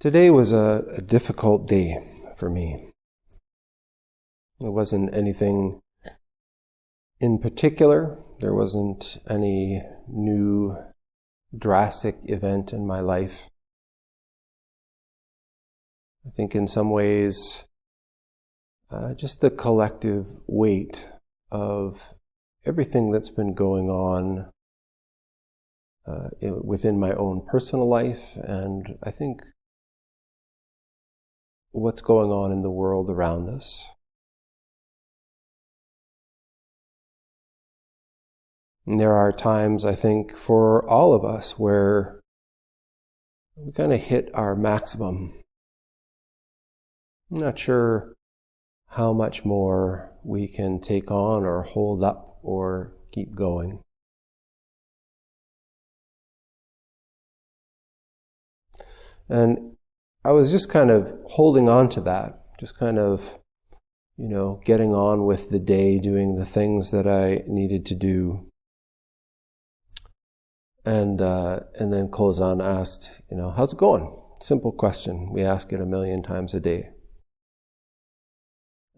Today was a difficult day for me. There wasn't anything in particular. There wasn't any new drastic event in my life. I think in some ways, just the collective weight of everything that's been going on within my own personal life, and I think what's going on in the world around us. And there are times, I think, for all of us where we kind of hit our maximum. I'm not sure how much more we can take on or hold up or keep going. And I was just kind of holding on to that, just kind of, getting on with the day, doing the things that I needed to do. And then Kozan asked, how's it going? Simple question. We ask it 1,000,000 times a day.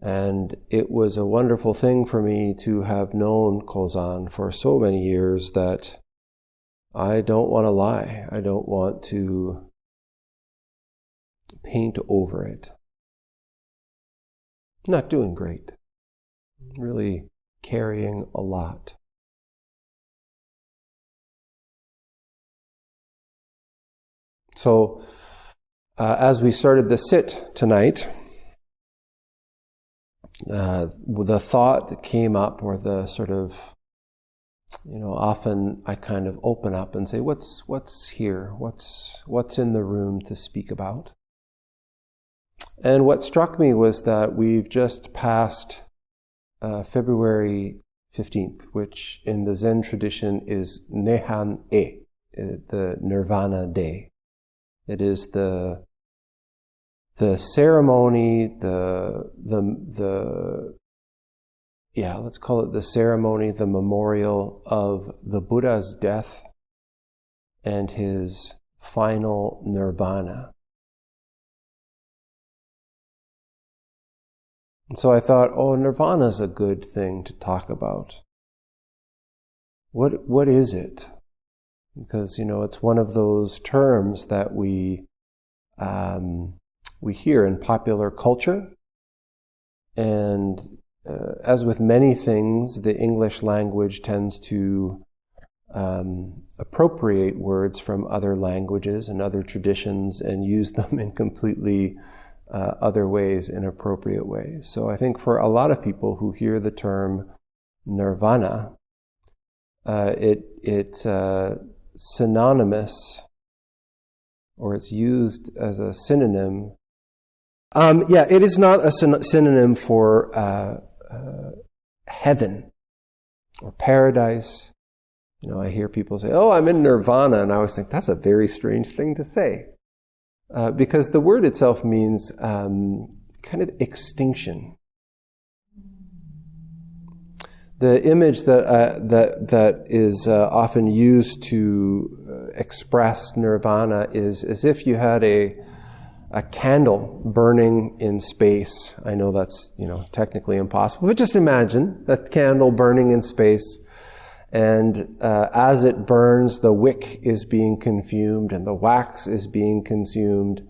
And it was a wonderful thing for me to have known Kozan for so many years that I don't want to lie. I don't want to paint over it. Not doing great. Really carrying a lot. So, as we started the sit tonight, the thought that came up, or the sort of, often I kind of open up and say, what's here? What's in the room to speak about? And what struck me was that we've just passed February 15th, which in the Zen tradition is Nehan-e, the Nirvana day. It is the ceremony, let's call it the ceremony, the memorial of the Buddha's death and his final nirvana. And so I thought, nirvana is a good thing to talk about. What is it? Because, it's one of those terms that we hear in popular culture. And as with many things, the English language tends to appropriate words from other languages and other traditions and use them in completely other ways, inappropriate ways. So I think for a lot of people who hear the term nirvana, it's synonymous, or it's used as a synonym. It is not a synonym for heaven or paradise. I hear people say, I'm in nirvana, and I always think that's a very strange thing to say. Because the word itself means kind of extinction. The image that is often used to express nirvana is as if you had a candle burning in space. I know that's technically impossible, but just imagine that candle burning in space. And as it burns, the wick is being consumed and the wax is being consumed,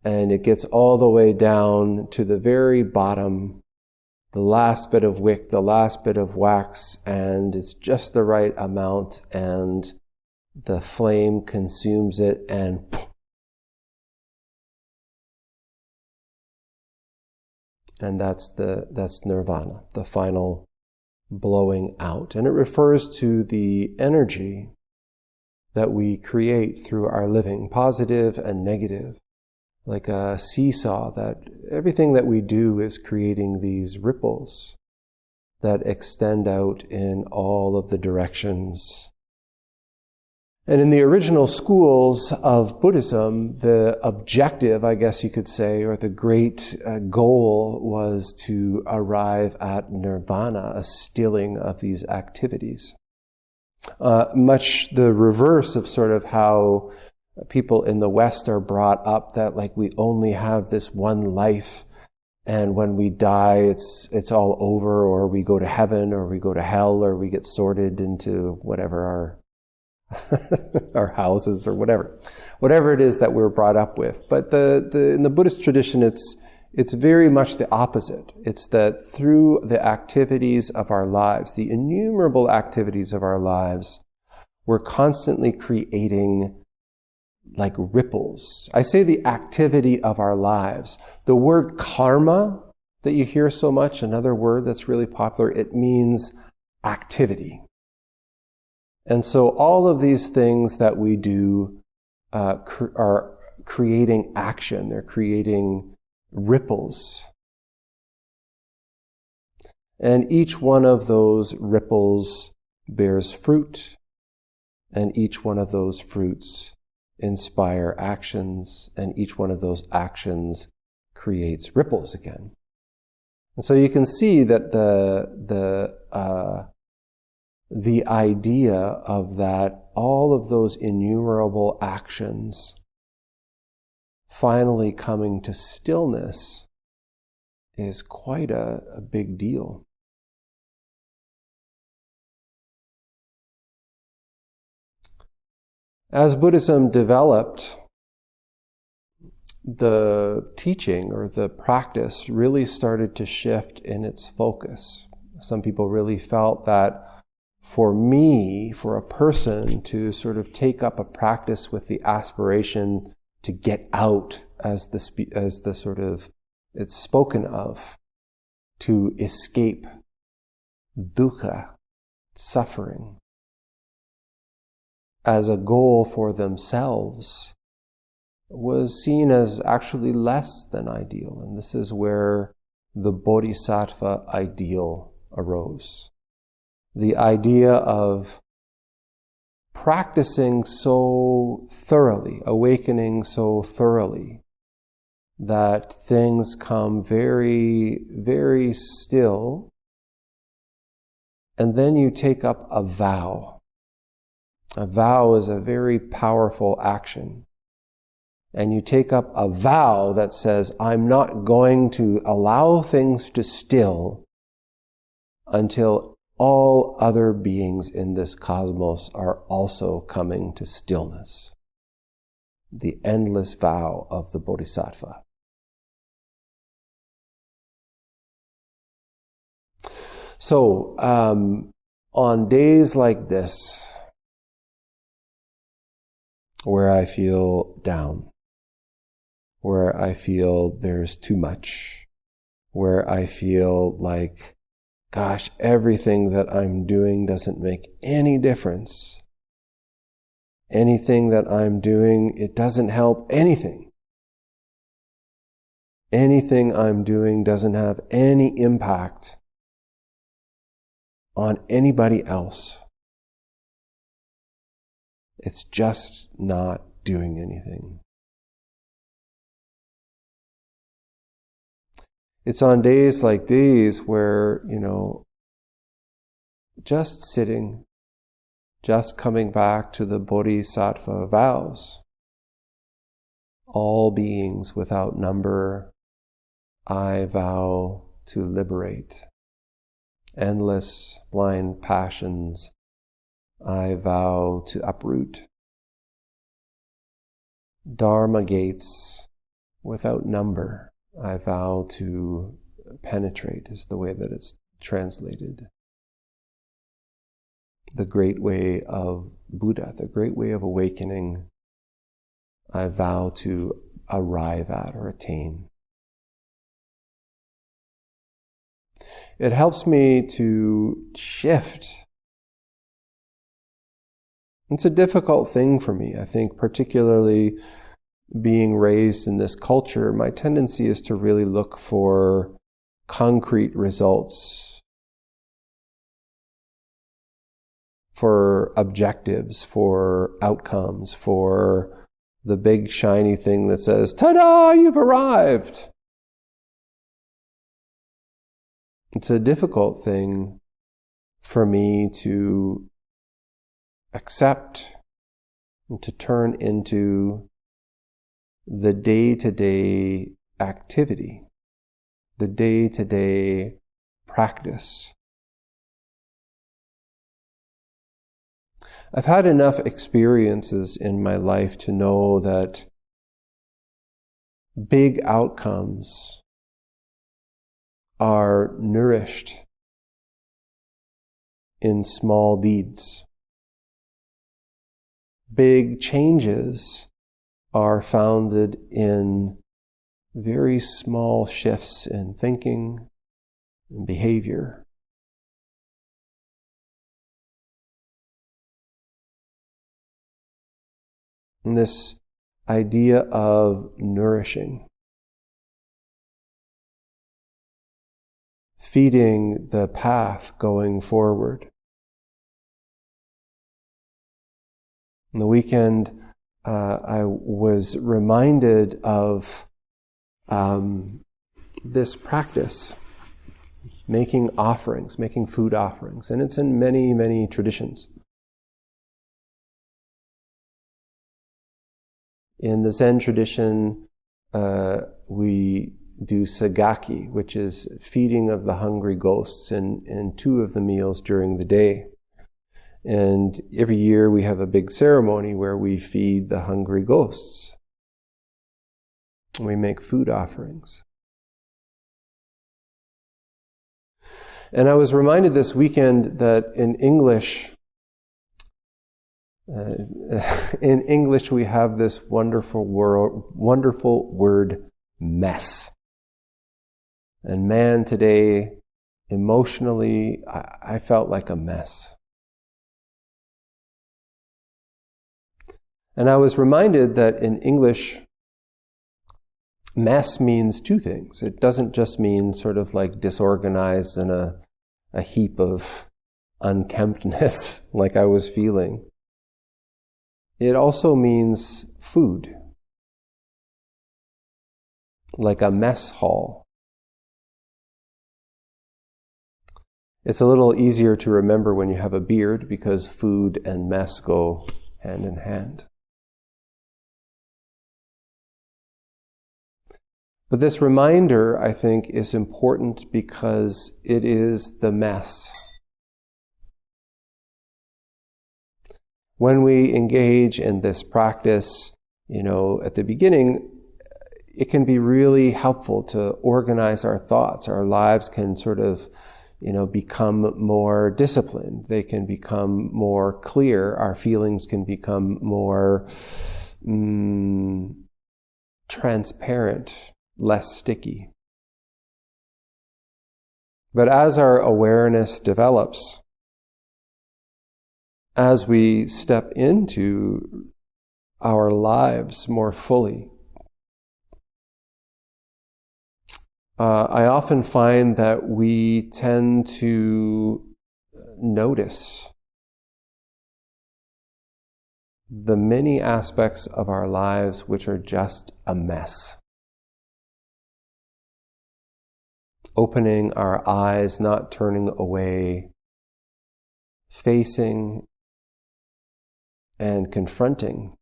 and it gets all the way down to the very bottom, the last bit of wick, the last bit of wax, and it's just the right amount, and the flame consumes it, and that's nirvana, the final blowing out. And it refers to the energy that we create through our living, positive and negative, like a seesaw, that everything that we do is creating these ripples that extend out in all of the directions. And in the original schools of Buddhism, the objective, I guess you could say, or the great goal was to arrive at nirvana, a stilling of these activities. Much the reverse of sort of how People in the West are brought up that like we only have this one life, and when we die, it's all over, or we go to heaven, or we go to hell, or we get sorted into whatever our our houses or whatever it is that we're brought up with. But in the Buddhist tradition, it's very much the opposite. It's that through the activities of our lives, the innumerable activities of our lives, we're constantly creating like ripples. I say the activity of our lives. The word karma that you hear so much, another word that's really popular, it means activity. And so all of these things that we do are creating action. They're creating ripples. And each one of those ripples bears fruit, and each one of those fruits inspire actions, and each one of those actions creates ripples again. And so you can see that the idea of that, all of those innumerable actions finally coming to stillness is quite a big deal. As Buddhism developed, the teaching or the practice really started to shift in its focus. Some people really felt that for a person to sort of take up a practice with the aspiration to get out, as the sort of it's spoken of, to escape dukkha, suffering, as a goal for themselves, was seen as actually less than ideal. And this is where the bodhisattva ideal arose. The idea of practicing so thoroughly, awakening so thoroughly, that things come very, very still, and then you take up a vow. A vow is a very powerful action. And you take up a vow that says, I'm not going to allow things to still until all other beings in this cosmos are also coming to stillness. The endless vow of the bodhisattva. So, on days like this, where I feel down, where I feel there's too much, where I feel like, gosh, everything that I'm doing doesn't make any difference. Anything that I'm doing, it doesn't help anything. Anything I'm doing doesn't have any impact on anybody else. It's just not doing anything. It's on days like these where, just sitting, just coming back to the bodhisattva vows. All beings without number, I vow to liberate. Endless blind passions, I vow to uproot. Dharma gates without number, I vow to penetrate, is the way that it's translated. The great way of Buddha, the great way of awakening, I vow to arrive at or attain. It helps me to shift. It's a difficult thing for me. I think particularly being raised in this culture, my tendency is to really look for concrete results, for objectives, for outcomes, for the big shiny thing that says, ta-da, you've arrived. It's a difficult thing for me to accept and to turn into the day-to-day activity, the day-to-day practice. I've had enough experiences in my life to know that big outcomes are nourished in small deeds. Big changes are founded in very small shifts in thinking and behavior. And this idea of nourishing, feeding the path going forward. On the weekend, I was reminded of this practice, making offerings, making food offerings, and it's in many, many traditions. In the Zen tradition, we do sagaki, which is feeding of the hungry ghosts in 2 of the meals during the day. And every year we have a big ceremony where we feed the hungry ghosts. We make food offerings. And I was reminded this weekend that in English we have this wonderful word, mess. And man, today, emotionally, I felt like a mess. And I was reminded that in English, mess means 2 things. It doesn't just mean sort of like disorganized and a heap of unkemptness like I was feeling. It also means food, like a mess hall. It's a little easier to remember when you have a beard because food and mess go hand in hand. But this reminder, I think, is important because it is the mess. When we engage in this practice, at the beginning, it can be really helpful to organize our thoughts. Our lives can sort of, become more disciplined. They can become more clear. Our feelings can become more transparent, less sticky. But as our awareness develops, as we step into our lives more fully, I often find that we tend to notice the many aspects of our lives which are just a mess. Opening our eyes, not turning away, facing and confronting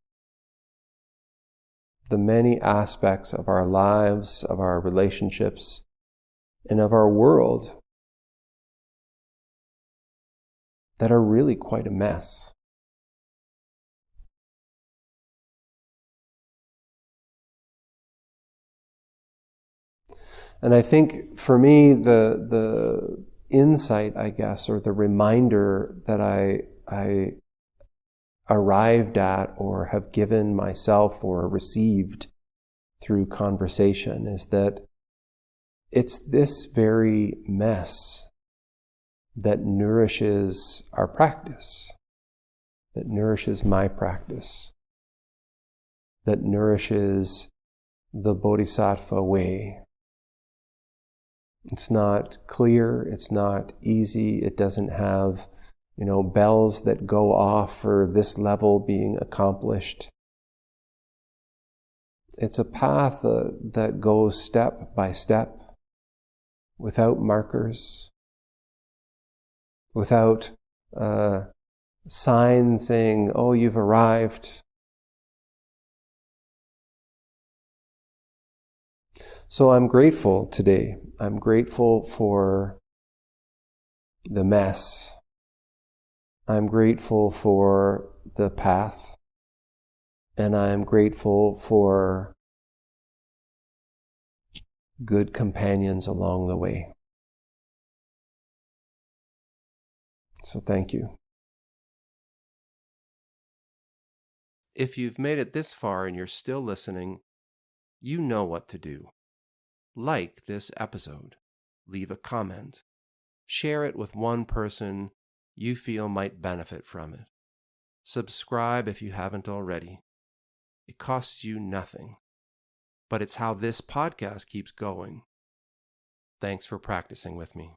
the many aspects of our lives, of our relationships, and of our world that are really quite a mess. And I think for me, the insight, I guess, or the reminder that I arrived at or have given myself or received through conversation is that it's this very mess that nourishes our practice, that nourishes my practice, that nourishes the Bodhisattva way. It's not clear, it's not easy, it doesn't have bells that go off for this level being accomplished. It's a path that goes step by step, without markers, without signs saying, "Oh, you've arrived." So I'm grateful today. I'm grateful for the mess. I'm grateful for the path. And I'm grateful for good companions along the way. So thank you. If you've made it this far and you're still listening, you know what to do. Like this episode, leave a comment, share it with one person you feel might benefit from it. Subscribe if you haven't already. It costs you nothing, but it's how this podcast keeps going. Thanks for practicing with me.